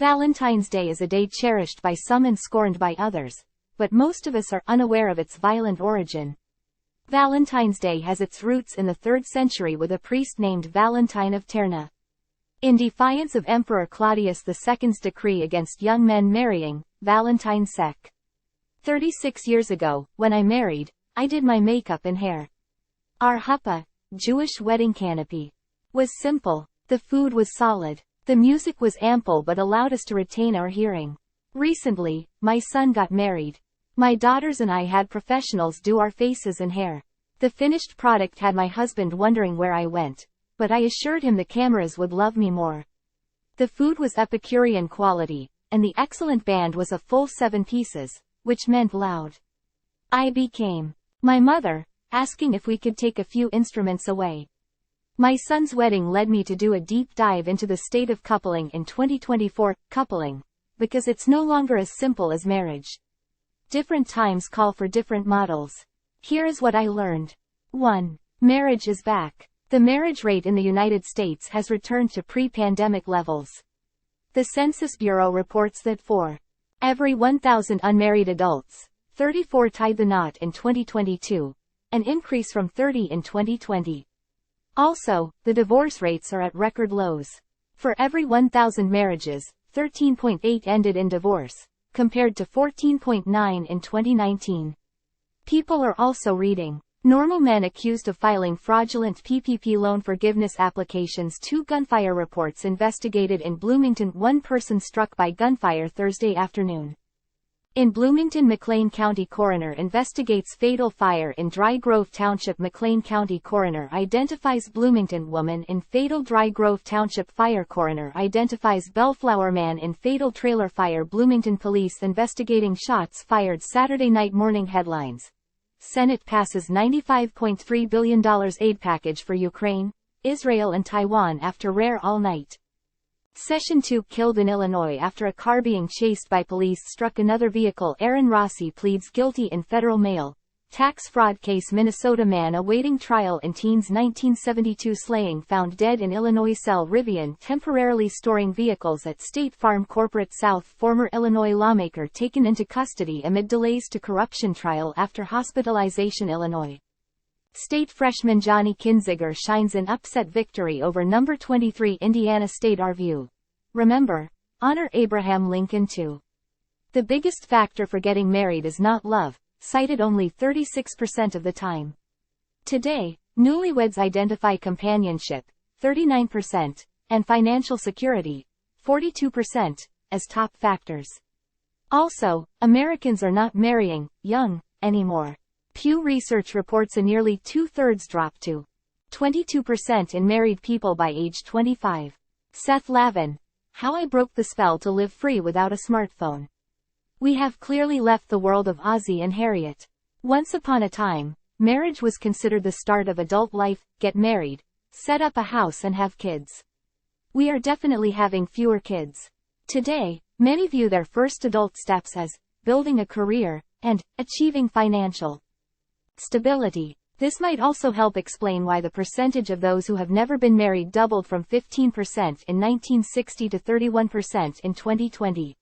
Valentine's Day is a day cherished by some and scorned by others, but most of us are unaware of its violent origin. Valentine's Day has its roots in the 3rd century with a priest named Valentine of Terni. In defiance of Emperor Claudius II's decree against young men marrying, Valentine sec. 36 years ago, when I married, I did my makeup and hair. Our chuppah, Jewish wedding canopy, was simple. The food was solid. The music was ample but allowed us to retain our hearing. Recently, my son got married. My daughters and I had professionals do our faces and hair. The finished product had my husband wondering where I went, but I assured him the cameras would love me more. The food was epicurean quality, and the excellent band was a full 7 pieces, which meant loud. I became my mother, asking if we could take a few instruments away. My son's wedding led me to do a deep dive into the state of coupling in 2024, coupling, because it's no longer as simple as marriage. Different times call for different models. Here is what I learned. 1. Marriage is back. The marriage rate in the United States has returned to pre-pandemic levels. The Census Bureau reports that for every 1,000 unmarried adults, 34 tied the knot in 2022, an increase from 30 in 2020. Also, the divorce rates are at record lows. For every 1,000 marriages, 13.8 ended in divorce, compared to 14.9 in 2019. People are also reading. Normal men accused of filing fraudulent PPP loan forgiveness applications. 2 gunfire reports investigated in Bloomington. 1 person struck by gunfire Thursday afternoon. In Bloomington, McLean County Coroner investigates fatal fire in Dry Grove Township. McLean County Coroner identifies Bloomington woman in fatal Dry Grove Township fire. Coroner identifies Bellflower man in fatal trailer fire. Bloomington police investigating shots fired Saturday night. Morning headlines. Senate passes $95.3 billion aid package for Ukraine, Israel and Taiwan after rare all-night session. 2 killed in Illinois after a car being chased by police struck another vehicle. Aaron Rossi pleads guilty in federal mail tax fraud case. Minnesota man awaiting trial in teens. 1972 slaying found dead in Illinois cell. Rivian temporarily storing vehicles at State Farm corporate. South former Illinois lawmaker taken into custody amid delays to corruption trial after hospitalization. Illinois State freshman Johnny Kinziger shines in upset victory over number 23 Indiana State. Our view. Remember, honor Abraham Lincoln too. The biggest factor for getting married is not love, cited only 36% of the time. Today, newlyweds identify companionship, 39%, and financial security, 42%, as top factors. Also, Americans are not marrying young anymore. Pew Research reports a nearly 2/3 drop to 22% in married people by age 25. Seth Lavin. How I broke the spell to live free without a smartphone. We have clearly left the world of Ozzie and Harriet. Once upon a time, marriage was considered the start of adult life. Get married, set up a house and have kids. We are definitely having fewer kids. Today, many view their first adult steps as building a career and achieving financial stability. This might also help explain why the percentage of those who have never been married doubled from 15% in 1960 to 31% in 2020.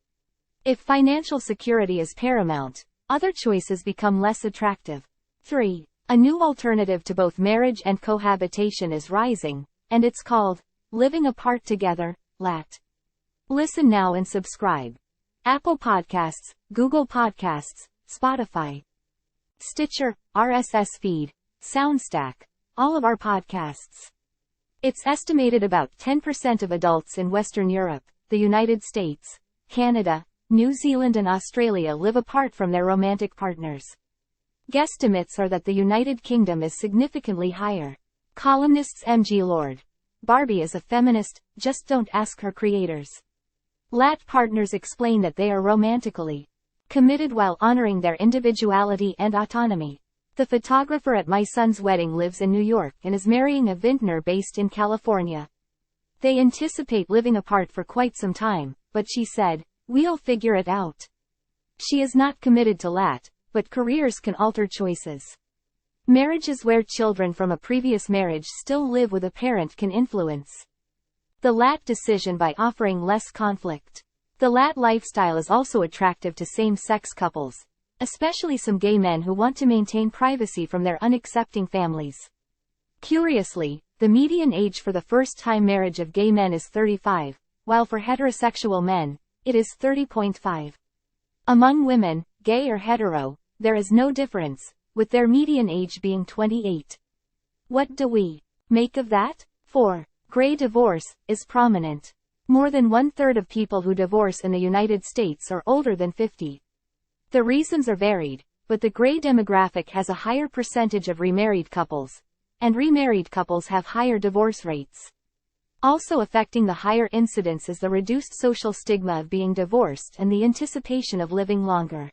If financial security is paramount, other choices become less attractive. 3. A new alternative to both marriage and cohabitation is rising, and it's called living apart together, LAT. Listen now and subscribe. Apple Podcasts, Google Podcasts, Spotify, Stitcher, RSS feed, SoundStack, all of our podcasts. It's estimated about 10% of adults in Western Europe, the United States, Canada, New Zealand and Australia live apart from their romantic partners. Guesstimates are that the United Kingdom is significantly higher. Columnists M.G. Lord. Barbie is a feminist, just don't ask her creators. LAT partners explain that they are romantically committed while honoring their individuality and autonomy. The photographer at my son's wedding lives in New York and is marrying a vintner based in California. They anticipate living apart for quite some time, but she said, "We'll figure it out." She is not committed to LAT, but careers can alter choices. Marriages where children from a previous marriage still live with a parent can influence the LAT decision by offering less conflict. The lat lifestyle is also attractive to same-sex couples, especially some gay men who want to maintain privacy from their unaccepting families. Curiously, the median age for the first-time marriage of gay men is 35, while for heterosexual men, it is 30.5. Among women, gay or hetero, there is no difference, with their median age being 28. What do we make of that? 4. Gray divorce is prominent. More than one-third of people who divorce in the United States are older than 50. The reasons are varied, but the gray demographic has a higher percentage of remarried couples, and remarried couples have higher divorce rates. Also affecting the higher incidence is the reduced social stigma of being divorced and the anticipation of living longer.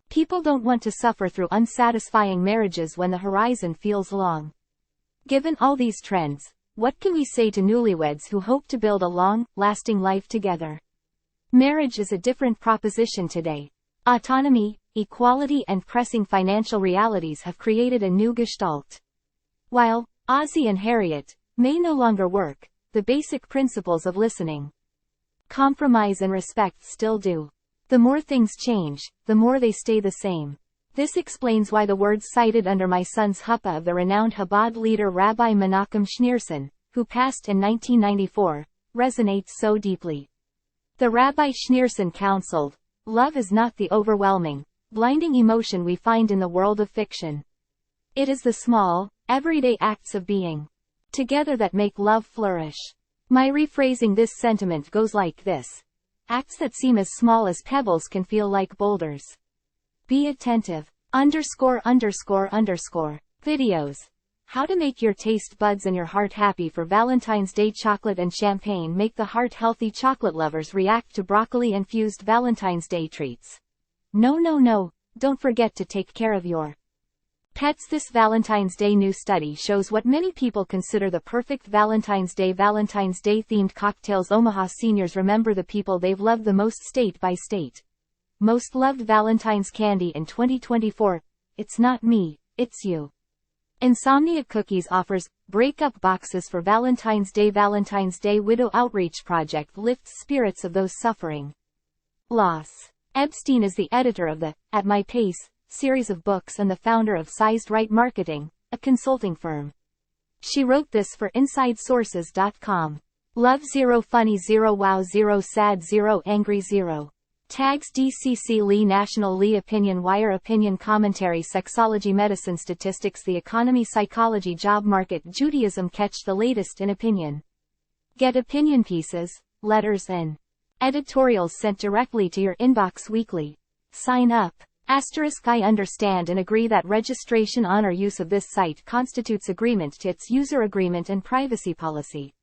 People don't want to suffer through unsatisfying marriages when the horizon feels long. Given all these trends, what can we say to newlyweds who hope to build a long, lasting life together? Marriage is a different proposition today. Autonomy, equality and pressing financial realities have created a new gestalt. While Ozzie and Harriet may no longer work, the basic principles of listening, compromise and respect still do. The more things change, the more they stay the same. This explains why the words cited under my son's chuppah of the renowned Chabad leader Rabbi Menachem Schneerson, who passed in 1994, resonates so deeply. The Rabbi Schneerson counseled, "Love is not the overwhelming, blinding emotion we find in the world of fiction. It is the small, everyday acts of being together that make love flourish." My rephrasing this sentiment goes like this. Acts that seem as small as pebbles can feel like boulders. Be attentive. Videos. How to make your taste buds and your heart happy for Valentine's Day. Chocolate and champagne make the heart healthy. Chocolate lovers react to broccoli-infused Valentine's Day treats. No, don't forget to take care of your pets. This Valentine's Day new study shows what many people consider the perfect Valentine's Day. Valentine's Day themed cocktails. Omaha seniors remember the people they've loved the most state by state. Most loved Valentine's candy in 2024. It's not me, it's you. Insomnia Cookies offers breakup boxes for Valentine's Day. Valentine's Day Widow Outreach Project lifts spirits of those suffering loss. Epstein is the editor of the At My Pace series of books and the founder of Sized Right Marketing, a consulting firm. She wrote this for InsideSources.com. Love 0, funny 0, wow 0, sad 0, angry 0. Tags DCC Lee National Lee Opinion Wire Opinion Commentary Sexology Medicine Statistics The Economy Psychology Job Market Judaism Catch the latest in opinion. Get opinion pieces, letters and editorials sent directly to your inbox weekly. Sign up. I understand and agree that registration on or use of this site constitutes agreement to its user agreement and privacy policy.